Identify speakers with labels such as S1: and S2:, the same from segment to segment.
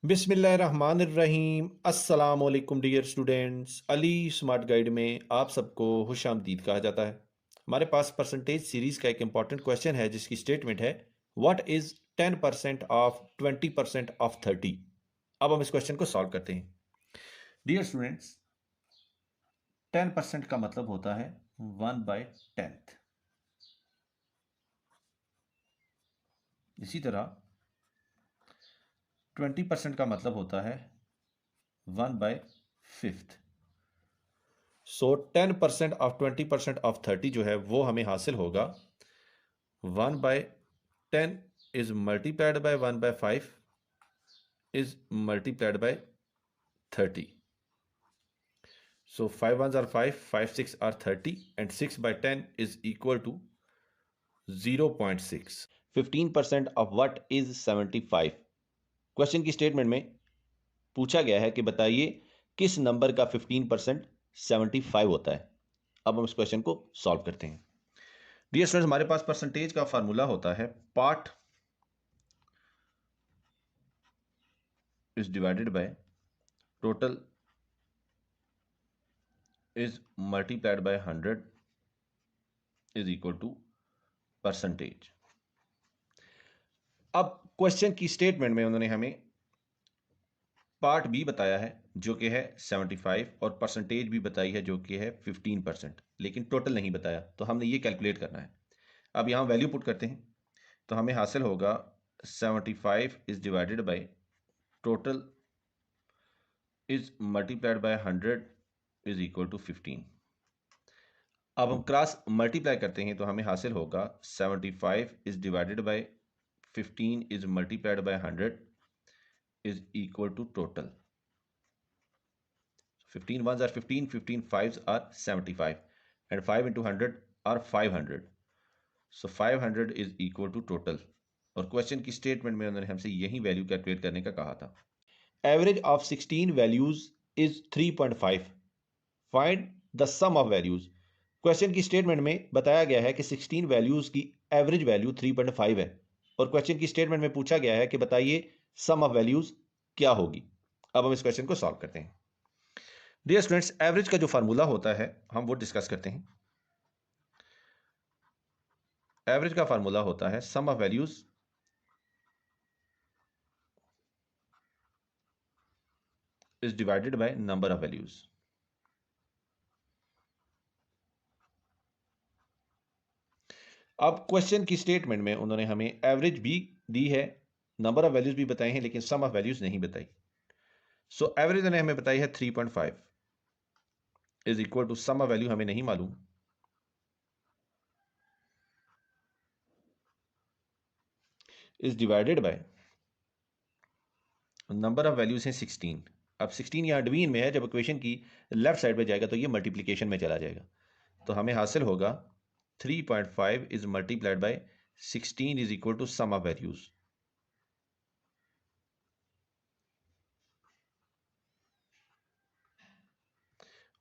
S1: बिस्मिल्लाहिर्रहमानिर्रहीम अस्सलाम वालेकुम dear students. Ali smart guide में आप सबको खुश आमदीद कहा जाता है। हमारे पास परसेंटेज सीरीज का एक इंपॉर्टेंट क्वेश्चन है जिसकी स्टेटमेंट है व्हाट इज 10% ऑफ 20% ऑफ 30। अब हम इस क्वेश्चन को सॉल्व करते हैं। डियर स्टूडेंट्स, 10% का मतलब होता है 1/10। इसी तरह 20% का मतलब होता है 1/5। सो 10% ऑफ 20% ऑफ 30 जो है वो हमें हासिल होगा 1/10 is multiplied bye 1/5 is multiplied bye 30। So 5 ones are 5, 5 6 are 30 and 6/10 is equal to 0.6। 15% of what is 75। Question की स्टेटमेंट में पूछा गया है कि बताइए किस नंबर का 15% 75 होता है। अब हम इस क्वेश्चन को सॉल्व करते हैं। डियर स्टूडेंट्स, हमारे पास परसेंटेज का फार्मूला होता है part is divided by total is multiplied by 100 is equal to percentage. अब क्वेश्चन की स्टेटमेंट में उन्होंने हमें पार्ट बी बताया है जो कि है 75 और परसेंटेज भी बताई है जो कि है 15%, लेकिन टोटल नहीं बताया, तो हमने ये कैलकुलेट करना है। अब यहाँ वैल्यू पुट करते हैं तो हमें हासिल होगा 75 is divided by total is multiplied by 100 is equal to 15। अब हम क्रॉस मल्टीप्लाई करते हैं तो हमें हासिल होगा 75 is divided by 15 is multiplied by 100 is equal to total. 15 ones are 15, 15 fives are 75 and 5 into 100 are 500। So 500 is equal to total। और question की स्टेटमेंट में उन्होंने हमसे यही वैल्यू कैलकुलेट करने का कहा था। Average of 16 values is 3.5। Find the sum of values. Question की स्टेटमेंट में बताया गया है कि 16 वैल्यूज की एवरेज वैल्यू 3.5 है और क्वेश्चन की स्टेटमेंट में पूछा गया है कि बताइए सम ऑफ वैल्यूज क्या होगी। अब हम इस क्वेश्चन को सॉल्व करते हैं। डियर स्टूडेंट्स, एवरेज का जो फार्मूला होता है हम वो डिस्कस करते हैं। एवरेज का फार्मूला होता है sum of values is divided by number of values. अब क्वेश्चन की स्टेटमेंट में उन्होंने हमें एवरेज भी दी है, नंबर ऑफ वैल्यूज भी बताई हैं, लेकिन सम ऑफ वैल्यूज नहीं बताई। सो एवरेज उन्होंने हमें बताई है 3.5 is equal to sum of value हमें नहीं मालूम, is divided by number of values हैं 16। अब 16 यहाँ डिवीजन में है, जब इक्वेशन की लेफ्ट साइड पे जाएगा तो ये मल्टीप्लिकेशन में चला जाएगा, तो हमें हासिल होगा 3.5 is multiplied by 16 is equal to sum of values.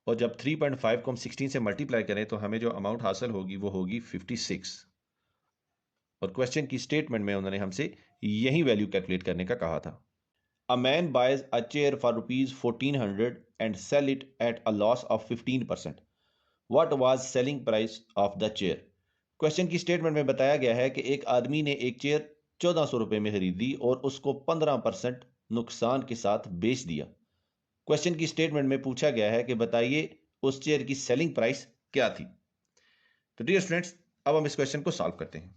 S1: और जब 3.5 को हम 16 से मल्टीप्लाई करें तो हमें जो अमाउंट हासिल होगी वो होगी 56। और क्वेश्चन की स्टेटमेंट में उन्होंने हमसे यही वैल्यू कैलकुलेट करने का कहा था। A man buys a chair for rupees 1400 and sell it at a loss of 15%। What was selling price of the chair. Question की स्टेटमेंट में बताया गया है कि एक आदमी ने एक चेयर 1400 रुपए में खरीदी और उसको 15% नुकसान के साथ बेच दिया। क्वेश्चन की स्टेटमेंट में पूछा गया है कि बताइए उस चेयर की सेलिंग प्राइस क्या थी। तो डियर स्टूडेंट्स, अब हम इस क्वेश्चन को सॉल्व करते हैं।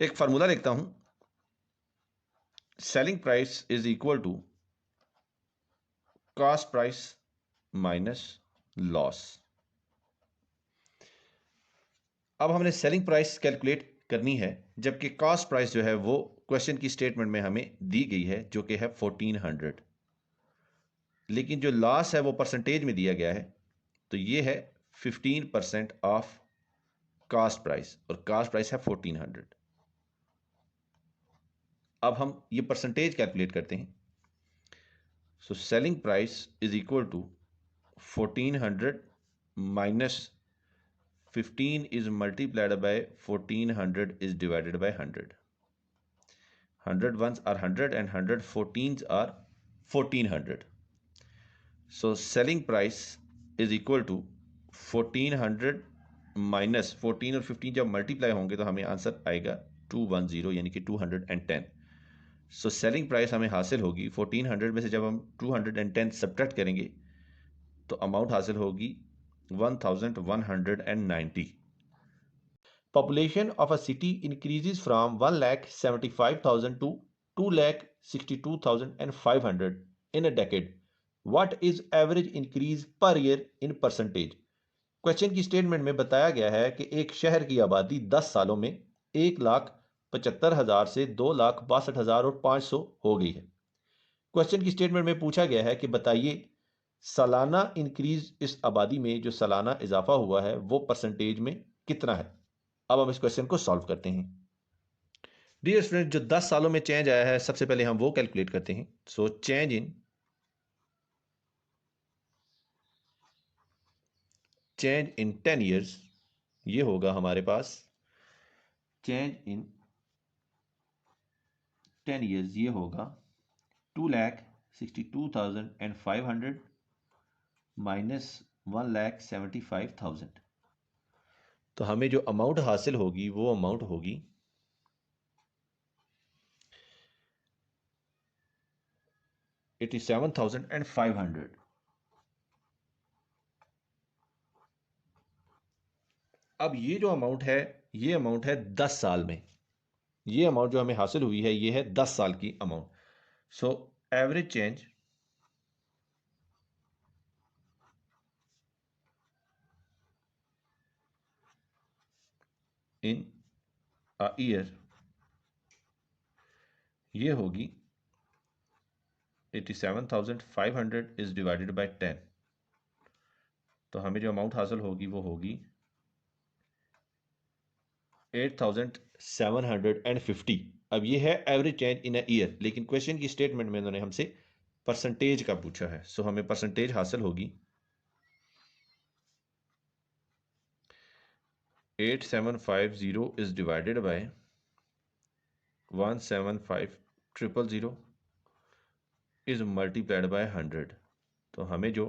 S1: एक फार्मूला लिखता हूं, selling price is equal to cost price minus loss. अब हमने सेलिंग प्राइस कैलकुलेट करनी है, जबकि कॉस्ट प्राइस जो है वो क्वेश्चन की स्टेटमेंट में हमें दी गई है जो कि है 1400, लेकिन जो लॉस है वो परसेंटेज में दिया गया है, तो ये है 15% ऑफ कॉस्ट प्राइस और कॉस्ट प्राइस है 1400। अब हम ये परसेंटेज कैलकुलेट करते हैं। So selling price is equal to 1400 minus 15 is multiplied by 1400 is divided by 100। 100 ones are 100 and 100 14s are 1400. So selling price is equal to 1400 minus 14 और 15 जब multiply होंगे तो हमें आंसर आएगा 210 यानी कि 210. सो सेलिंग प्राइस हमें हासिल होगी 1400 में से जब हम 210 सब्ट्रैक्ट करेंगे तो अमाउंट हासिल होगी 1190. Population of a city increases from 1,75,000 to 2,62,500 in a decade. What is average increase per year in percentage? Question की स्टेटमेंट में बताया गया है कि एक शहर की आबादी 10 सालों में 1,75,000 से 2,62,000 और 500 हो गई है. क्वेश्चन की स्टेटमेंट में पूछा गया है कि बताइए सालाना इंक्रीज इस आबादी में जो सालाना इजाफा हुआ है वो परसेंटेज में कितना है. अब हम इस क्वेश्चन को सॉल्व करते हैं. डियर स्टूडेंट, जो 10 सालों में चेंज आया है सबसे पहले हम वो कैलकुलेट करते हैं. सो चेंज इन 10 ईयर्स, ये होगा हमारे पास चेंज इन 10 ईयर्स, ये होगा 2,62,500 माइनस 1,75,000. तो हमें जो अमाउंट हासिल होगी वो अमाउंट होगी 87,500. अब ये जो अमाउंट है ये अमाउंट है 10 साल में. ये अमाउंट जो हमें हासिल हुई है ये है 10 साल की amount. So average change in a year ये होगी 87,500 इज डिवाइडेड बाय 10. तो हमें जो अमाउंट हासिल होगी वो होगी 8,750. अब ये है average change in a year, लेकिन क्वेश्चन की स्टेटमेंट में उन्होंने हमसे परसेंटेज का पूछा है. सो हमें परसेंटेज हासिल होगी 8750 is divided bye 175,000 is multiplied by 100. तो हमें जो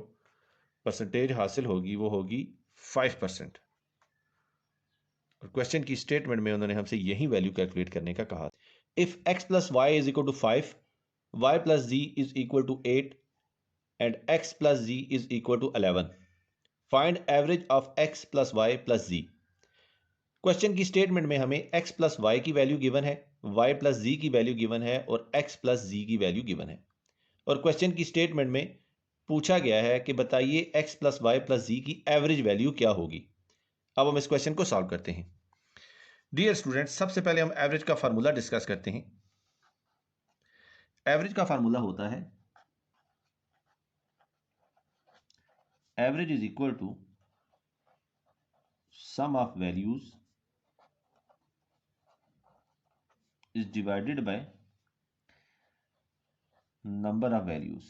S1: परसेंटेज हासिल होगी वो होगी 5%. और क्वेश्चन की स्टेटमेंट में उन्होंने हमसे यही वैल्यू कैलकुलेट करने का कहा. If x plus y is equal to 5, y plus z is equal to 8 and x plus z is equal to 11, find average of x plus y plus z. Question की statement में हमें x plus y की value given है, y plus z की value given है और x plus z की value given है. और क्वेश्चन की स्टेटमेंट में पूछा गया है कि बताइए x plus y plus z की एवरेज वैल्यू क्या होगी. अब हम इस क्वेश्चन को सॉल्व करते हैं. डियर स्टूडेंट्स, सबसे पहले हम एवरेज का फार्मूला डिस्कस करते हैं. एवरेज का फार्मूला होता है average is equal to sum of values is divided by number of values.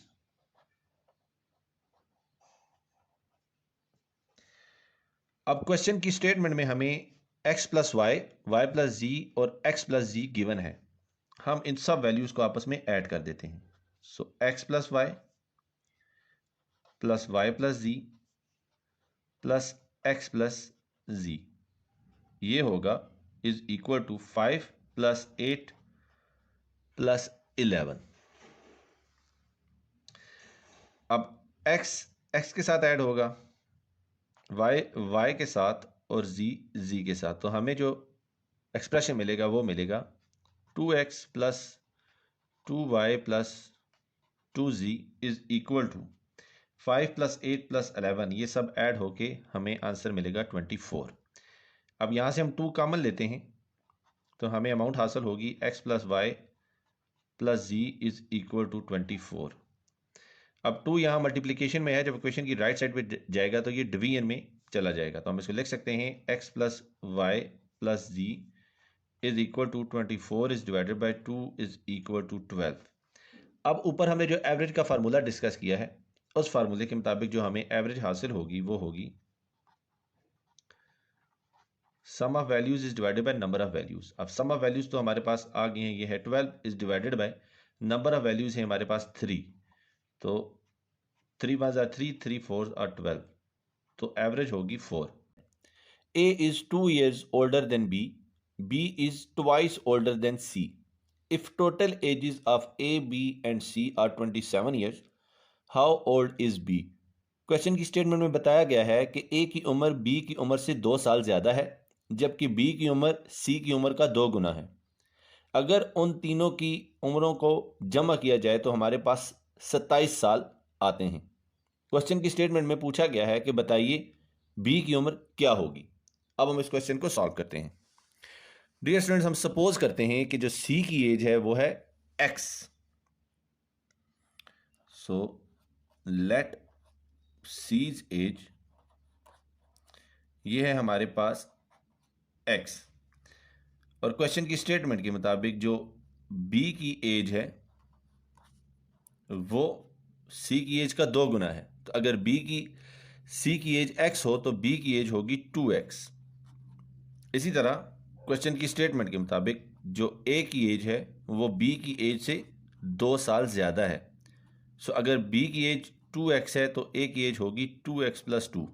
S1: अब क्वेश्चन की स्टेटमेंट में हमें x plus y, y plus z और x प्लस जी गिवन है. हम इन सब वैल्यूज को आपस में ऐड कर देते हैं. So x plus y plus y plus z plus x plus z, ये होगा is equal to 5 plus 8 plus 11. अब x के साथ ऐड होगा, y के साथ और z के साथ. तो हमें जो एक्सप्रेशन मिलेगा वो मिलेगा 2x plus 2y plus 2z is equal to 5 plus 8 plus 11. ये सब ऐड होके हमें आंसर मिलेगा 24. अब यहाँ से हम 2 कॉमन लेते हैं तो हमें अमाउंट हासिल होगी x plus y plus z is equal to 24. अब 2 यहाँ मल्टीप्लीकेशन में है, जब इक्वेशन की राइट साइड पे जाएगा तो ये डिवीजन में चला जाएगा. तो हम इसको लिख सकते हैं x plus y plus z is equal to 24 is divided by 2 is equal to 12. अब ऊपर हमने जो एवरेज का फार्मूला डिस्कस किया है उस फार्मूले के मुताबिक जो हमें एवरेज हासिल होगी वो होगी sum of values is divided by number of values. अब सम ऑफ वैल्यूज तो हमारे पास आ गए हैं, ये है 12 is divided by number of values है हमारे पास 3, तो 3 1 are 3, 3 4 are 12, तो एवरेज होगी 4। A is 2 years older than B. B is twice older than C. If total ages of A, B and C are 27 years, how old is B? Question की statement में बताया गया है कि A की उम्र B की उम्र से 2 साल ज़्यादा है, जबकि B की उम्र C की उम्र का 2 गुना है। अगर उन तीनों की उम्रों को जमा किया जाए तो हमारे पास 27 साल आते हैं। क्वेश्चन की स्टेटमेंट में पूछा गया है कि बताइए बी की उम्र क्या होगी। अब हम इस क्वेश्चन को सॉल्व करते हैं। डियर स्टूडेंट्स, हम सपोज करते हैं कि जो सी की एज है वो है X. So let's say age, ये है हमारे पास एक्स, और क्वेश्चन की स्टेटमेंट के मुताबिक जो बी की एज है वो सी की एज का 2 गुना है। तो अगर सी की एज एक्स हो तो बी की एज होगी 2x। इसी तरह क्वेश्चन की स्टेटमेंट के मुताबिक जो ए की एज है वो बी की एज से 2 साल ज़्यादा है। सो अगर बी की एज 2x है तो ए की एज होगी 2x + 2।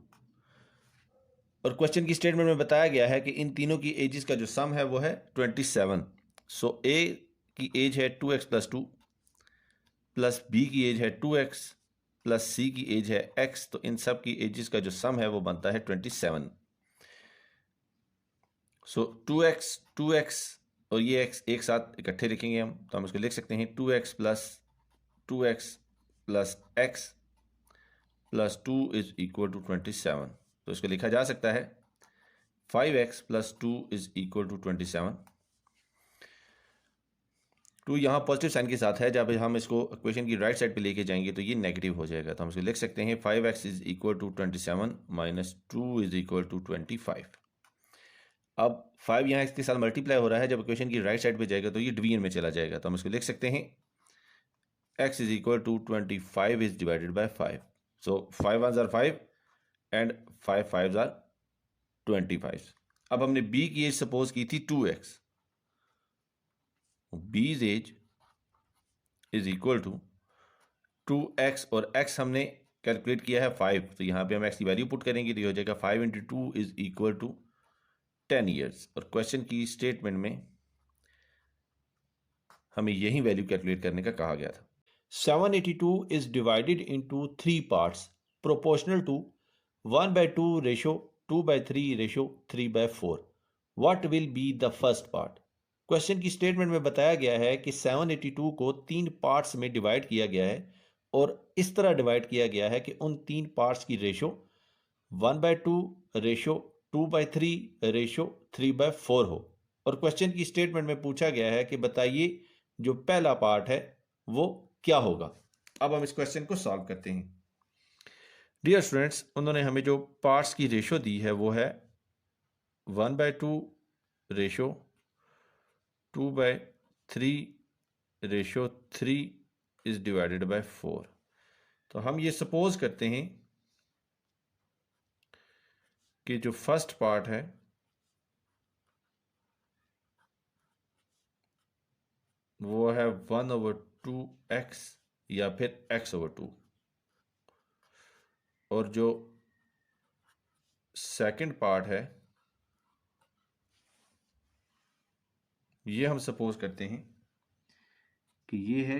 S1: और क्वेश्चन की स्टेटमेंट में बताया गया है कि इन तीनों की एजेस का जो सम है वो है 27। सो ए की एज है 2x + 2 प्लस बी की एज है 2x प्लस सी की एज है x, तो इन सब की एजेस का जो सम है वो बनता है 27। सो 2x और ये x एक साथ इकट्ठे लिखेंगे हम, तो हम इसको लिख सकते हैं 2x + 2x + x + 2 = 27। तो इसको लिखा जा सकता है 5x + 2 = 27। 2 यहाँ पॉजिटिव साइन के साथ है, जब हम इसको इक्वेशन की राइट साइड पे लेके जाएंगे तो ये नेगेटिव हो जाएगा। तो हम इसको लिख सकते हैं 5x = 27 - 2 = 25। अब 5 यहाँ इसके साथ मल्टीप्लाई हो रहा है, जब इक्वेशन की राइट साइड पे जाएगा तो ये डिवीजन में चला जाएगा। तो हम इसको लिख सकते हैं x = 25 is divided by 5. So 5 1s are 5 and 5 5s are 25। अब हमने b की एज सपोज की थी 2x। b's as is equal to 2x और x हमने कैलकुलेट किया है 5, तो यहाँ पे हम x की वैल्यू पुट करेंगे तो ये हो जाएगा 5 × 2 = 10 ईयर्स। और क्वेश्चन की स्टेटमेंट में हमें यही वैल्यू कैलकुलेट करने का कहा गया था। 782 is divided into 3 parts proportional to 1/2 ratio 2/3 ratio 3/4. What will be the first part? Question की स्टेटमेंट में बताया गया है कि 782 को 3 पार्ट्स में डिवाइड किया गया है, और इस तरह डिवाइड किया गया है कि उन 3 पार्ट्स की रेशो 1/2 रेशो 2/3 रेशो 3/4 हो। और क्वेश्चन की स्टेटमेंट में पूछा गया है कि बताइए जो पहला पार्ट है वो क्या होगा। अब हम इस क्वेश्चन को सॉल्व करते हैं। डियर स्टूडेंट्स, उन्होंने हमें जो पार्ट्स की रेशो दी है वो है 1/2 ratio 2/3 ratio 3 is divided bye 4। तो हम ये सपोज करते हैं कि जो फर्स्ट पार्ट है वो है 1/2x या फिर x/2, और जो सेकंड पार्ट है ये हम सपोज करते हैं कि ये है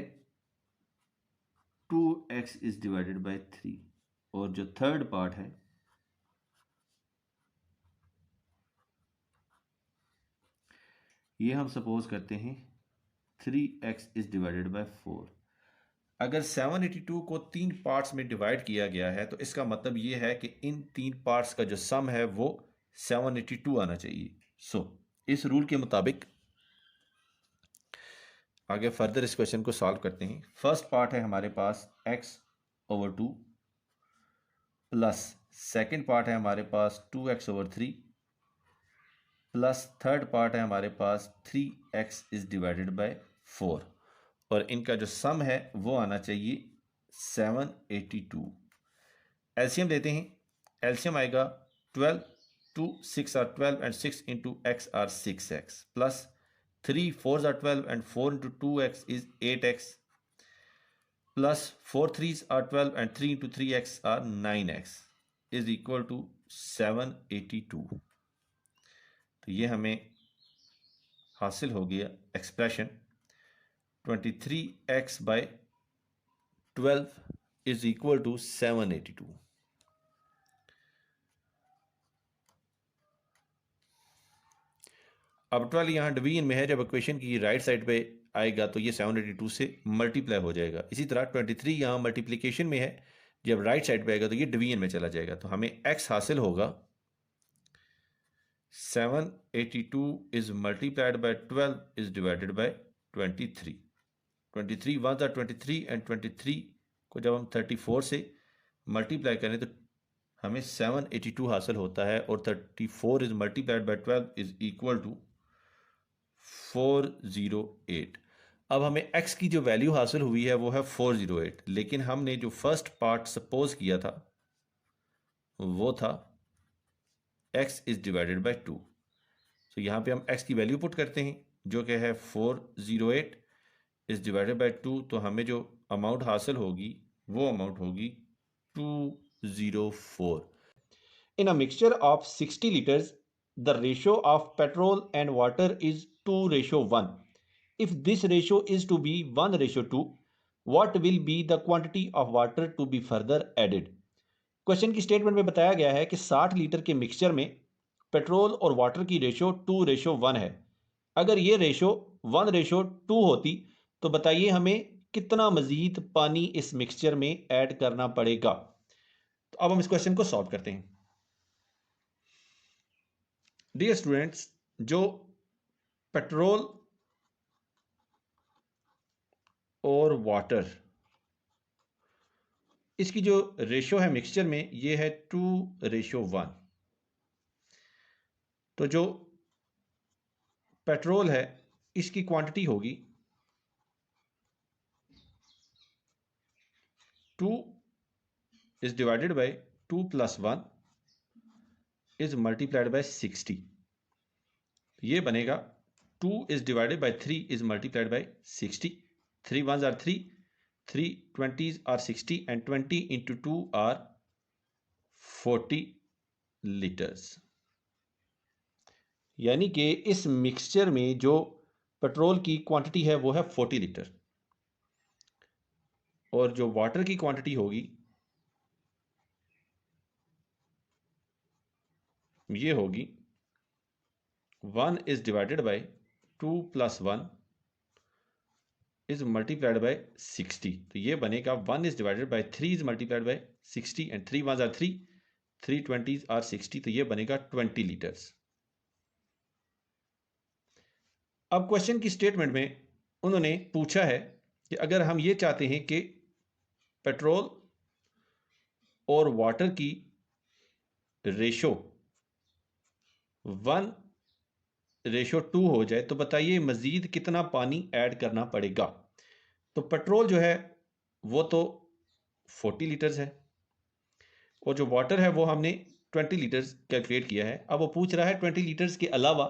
S1: 2x इज डिवाइडेड बाय 3, और जो थर्ड पार्ट है ये हम सपोज करते हैं 3x इज डिवाइडेड बाय 4। अगर 782 को 3 पार्ट्स में डिवाइड किया गया है तो इसका मतलब ये है कि इन 3 पार्ट्स का जो सम है वो 782 आना चाहिए। सो इस रूल के मुताबिक आगे फर्दर इस क्वेश्चन को सॉल्व करते हैं। फर्स्ट पार्ट है हमारे पास x/2 प्लस सेकेंड पार्ट है हमारे पास 2x/3 प्लस थर्ड पार्ट है हमारे पास 3x इज डिवाइडेड बाय 4, और इनका जो सम है वो आना चाहिए 782। एलसीएम लेते हैं, एलसीएम आएगा 12 2 6 are 12 and 6 into x are 6x plus 3 4s are 12 and 4 into 2x is 8x plus 4 3s are 12 and 3 into 3x are 9x is equal to 782। तो ये हमें हासिल हो गया expression 23x by 12 is equal to 782। अब 12 यहाँ division में है, जब इक्वेशन की राइट साइड पे आएगा तो ये 782 से मल्टीप्लाई हो जाएगा। इसी तरह 23 यहाँ मल्टीप्लिकेशन में है, जब राइट साइड पे आएगा तो ये डिवीजन में चला जाएगा। तो हमें x हासिल होगा 782 is multiplied by 12 is divided bye 23। 23 1 था 23 एंड 23 को जब हम 34 से मल्टीप्लाई करें तो हमें 782 हासिल होता है, और 34 is multiplied by 12 is equal to 408। अब हमें x की जो वैल्यू हासिल हुई है वो है 408, लेकिन हमने जो फर्स्ट पार्ट सपोज किया था वो था x इज डिवाइडेड बाय 2। तो यहाँ पे हम x की वैल्यू पुट करते हैं जो कि है 408 इज डिवाइडेड बाय 2। तो हमें जो अमाउंट हासिल होगी वो अमाउंट होगी 204।
S2: In a mixture of 60 liters, the ratio of petrol and water is 2:1. If this ratio is to be 1:2, what will be the quantity of water to be further added? Question की statement में बताया गया है कि 60 litre के mixture में petrol और water की रेशो 2:1 है। अगर ये रेशो 1:2 होती तो बताइए हमें कितना मजीद पानी इस मिक्सचर में ऐड करना पड़ेगा। तो अब हम इस क्वेश्चन को सॉल्व करते हैं।
S1: डियर स्टूडेंट्स, जो पेट्रोल और वाटर इसकी जो रेशो है मिक्सचर में ये है 2:1। तो जो पेट्रोल है इसकी क्वांटिटी होगी 2 is divided by 2 + 1 is multiplied bye 60। ये बनेगा 2 is divided bye 3 is multiplied bye 60। 3 1s are 3, 3 20s are 60 and 20 into 2 are 40 litres.
S2: यानी कि इस मिक्सचर में जो पेट्रोल की क्वांटिटी है वो है 40 लीटर,
S1: और जो वाटर की क्वांटिटी होगी ये होगी 1 is divided by 2 + 1 is multiplied bye 60। तो ये बनेगा 1 is divided bye 3 is multiplied bye 60 and 3 1s are 3, 3 20s are 60। तो ये बनेगा 20 लीटर्स। अब क्वेश्चन की स्टेटमेंट में उन्होंने पूछा है कि अगर हम ये चाहते हैं कि पेट्रोल और वाटर की रेशो 1:2 हो जाए तो बताइए मजीद कितना पानी ऐड करना पड़ेगा। तो पेट्रोल जो है वो तो 40 लीटर्स है, और जो वाटर है वो हमने 20 लीटर्स कैलकुलेट किया है। अब वो पूछ रहा है 20 लीटर्स के अलावा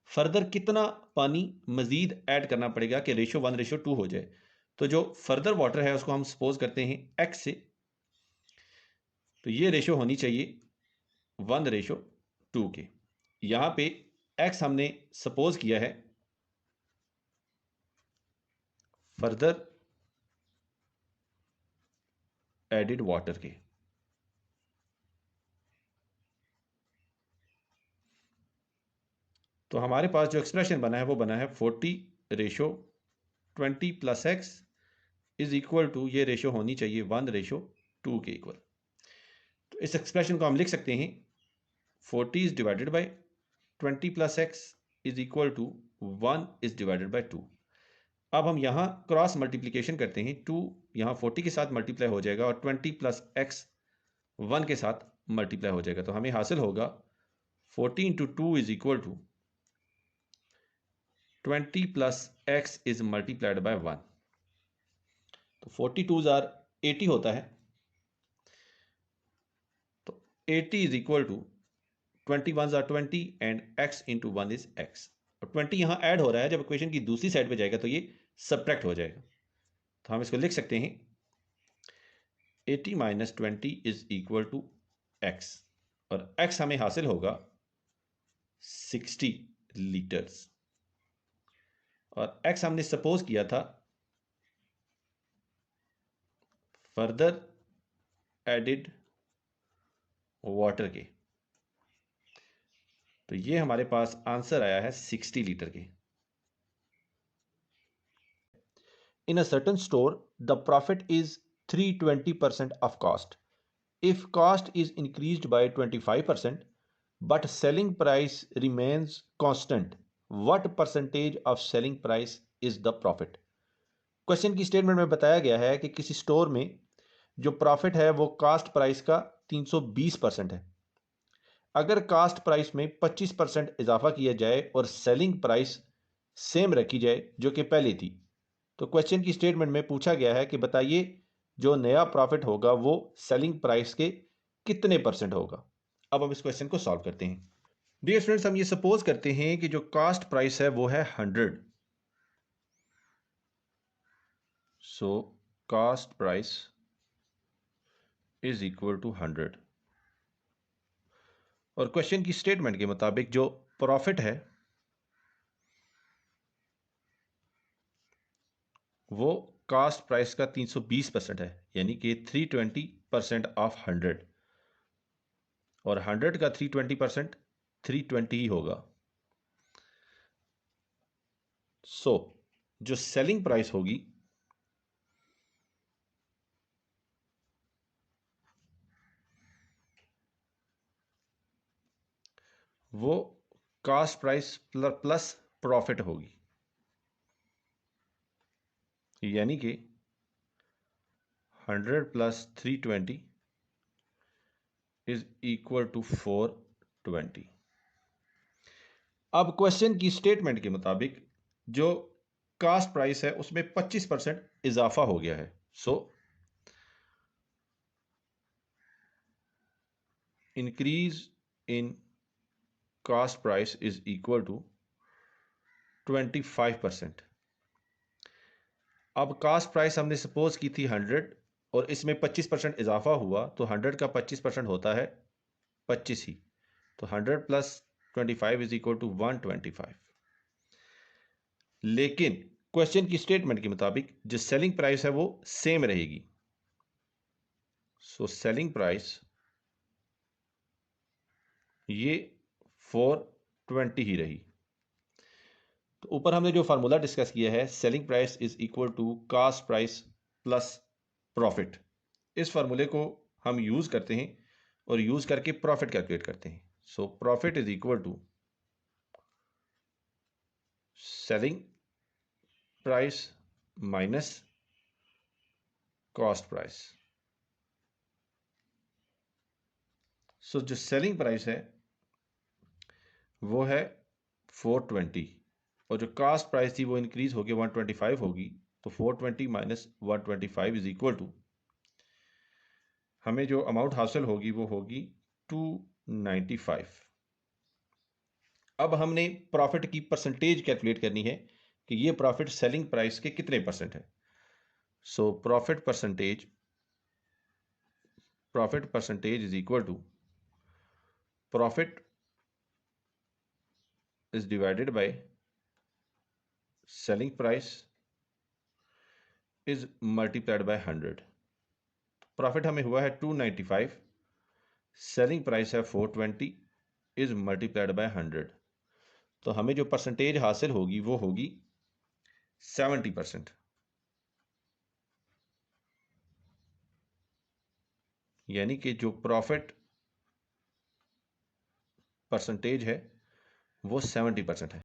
S1: फर्दर कितना पानी मजीद ऐड करना पड़ेगा कि रेशो 1:2 हो जाए। तो जो फर्दर वाटर है उसको हम सपोज करते हैं x से, तो ये रेशो होनी चाहिए 1:2 के। यहाँ पे x हमने सपोज किया है फर्दर एडिड वाटर के। तो हमारे पास जो एक्सप्रेशन बना है वो बना है 40:20 + x इज इक्वल टू, ये रेशो होनी चाहिए 1:2 के इक्वल। तो इस एक्सप्रेशन को हम लिख सकते हैं 40 is divided by 20 + x is equal to 1 is divided by 2। अब हम यहाँ क्रॉस मल्टीप्लिकेशन करते हैं, 2 यहाँ 40 के साथ मल्टीप्लाई हो जाएगा और 20 + x 1 के साथ मल्टीप्लाई हो जाएगा। तो हमें हासिल होगा 40 × 2 is equal to 20 + x is multiplied by 1। तो 42s are 80 होता है। तो 80 is equal to 20 1s are 20 and x into 1 is x। और 20 यहां ऐड हो रहा है, जब इक्वेशन की दूसरी साइड पे जाएगा तो ये सब्ट्रैक्ट हो जाएगा। तो हम इसको लिख सकते हैं 80 minus 20 is equal to x, और x हमें हासिल होगा 60 लीटर्स, और x हमने सपोज किया था फर्दर एडिड वाटर के। तो ये हमारे पास आंसर आया है 60 लीटर के।
S2: In a certain store, the profit is 320% of cost. If cost is increased by 25%, but selling price remains constant, what percentage of selling price is the profit? Question की statement में बताया गया है कि किसी स्टोर में जो प्रॉफिट है वो कास्ट प्राइस का 320% है। अगर कास्ट प्राइस में 25% इजाफा किया जाए और सेलिंग प्राइस सेम रखी जाए जो कि पहले थी, तो क्वेश्चन की स्टेटमेंट में पूछा गया है कि बताइए जो नया प्रॉफिट होगा वो सेलिंग प्राइस के कितने परसेंट होगा।
S1: अब हम इस क्वेश्चन को सॉल्व करते हैं। डियर स्टूडेंट्स, हम ये सपोज करते हैं कि जो कास्ट प्राइस है वो है 100। So cost price is equal to 100, और क्वेश्चन की स्टेटमेंट के मुताबिक जो प्रॉफिट है वो कास्ट प्राइस का 320% है, यानी कि 320% ऑफ 100, और 100 का 320% 320 ही होगा। सो जो सेलिंग प्राइस होगी वो कास्ट प्राइस प्लस प्रॉफिट होगी, यानी कि 100 प्लस 320 इज इक्वल टू 420। अब क्वेश्चन की स्टेटमेंट के मुताबिक जो कास्ट प्राइस है उसमें 25% इजाफा हो गया है। So increase in cost price is equal to 25%। अब कास्ट प्राइस हमने सपोज की थी 100, और इसमें 25% इजाफा हुआ, तो 100 का 25% होता है 25 ही। तो 100 प्लस 25 इज इक्वल टू 125। लेकिन क्वेश्चन की स्टेटमेंट के मुताबिक जो सेलिंग प्राइस है वो सेम रहेगी। सो सेलिंग प्राइस ये 420 ही रही। तो ऊपर हमने जो फार्मूला डिस्कस किया है, selling price is equal to cost price plus profit, इस फार्मूले को हम यूज करते हैं और यूज करके प्रॉफिट कैलकुलेट करते हैं। So profit is equal to selling price minus cost price. So जो सेलिंग प्राइस है वो है 420, और जो कास्ट प्राइस थी वो इंक्रीज होकर 125 होगी। तो 420 माइनस 125 इज इक्वल टू, हमें जो अमाउंट हासिल होगी वो होगी 295। अब हमने प्रॉफिट की परसेंटेज कैलकुलेट करनी है कि ये प्रॉफिट सेलिंग प्राइस के कितने परसेंट है। So profit percentage is equal to profit is divided by selling price is multiplied by 100। Profit हमें हुआ है 295, सेलिंग प्राइस है 420 इज मल्टीप्लाइड बाय 100। तो हमें जो परसेंटेज हासिल होगी वो होगी 70%, यानी कि जो प्रॉफिट परसेंटेज है वो 70% है।